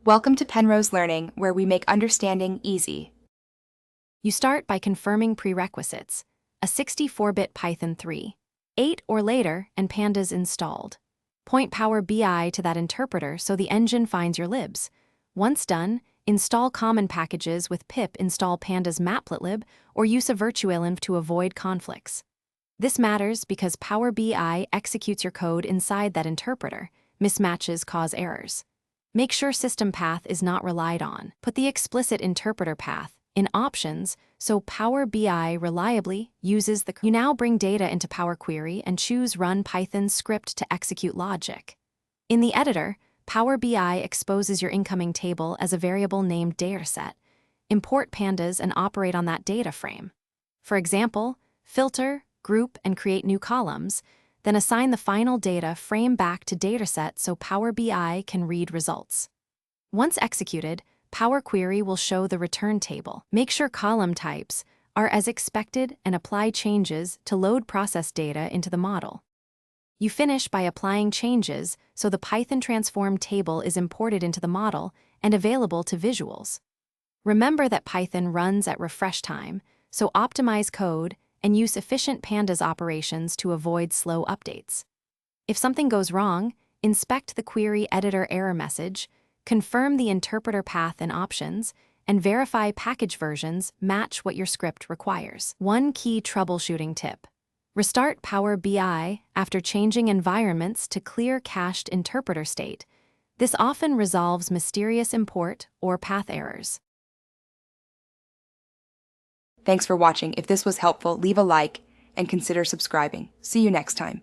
Welcome to Penrose Learning, where we make understanding easy. You start by confirming prerequisites, a 64-bit Python 3, 8 or later, and pandas installed. Point Power BI to that interpreter so the engine finds your libs. Once done, install common packages with pip install pandas matplotlib or use a virtualenv to avoid conflicts. This matters because Power BI executes your code inside that interpreter. Mismatches cause errors. Make sure system path is not relied on. Put the explicit interpreter path in options so Power BI reliably uses the. You now bring data into Power Query and choose Run Python script to execute logic. In the editor, Power BI exposes your incoming table as a variable named dataset. Import pandas and operate on that data frame. For example, filter, group, and create new columns, then assign the final data frame back to dataset so Power BI can read results. Once executed, Power Query will show the return table. Make sure column types are as expected and apply changes to load process data into the model. You finish by applying changes so the Python transform table is imported into the model and available to visuals. Remember that Python runs at refresh time, so optimize code and use efficient pandas operations to avoid slow updates. If something goes wrong, inspect the query editor error message, confirm the interpreter path and options, and verify package versions match what your script requires. One key troubleshooting tip: restart Power BI after changing environments to clear cached interpreter state. This often resolves mysterious import or path errors. Thanks for watching. If this was helpful, leave a like and consider subscribing. See you next time.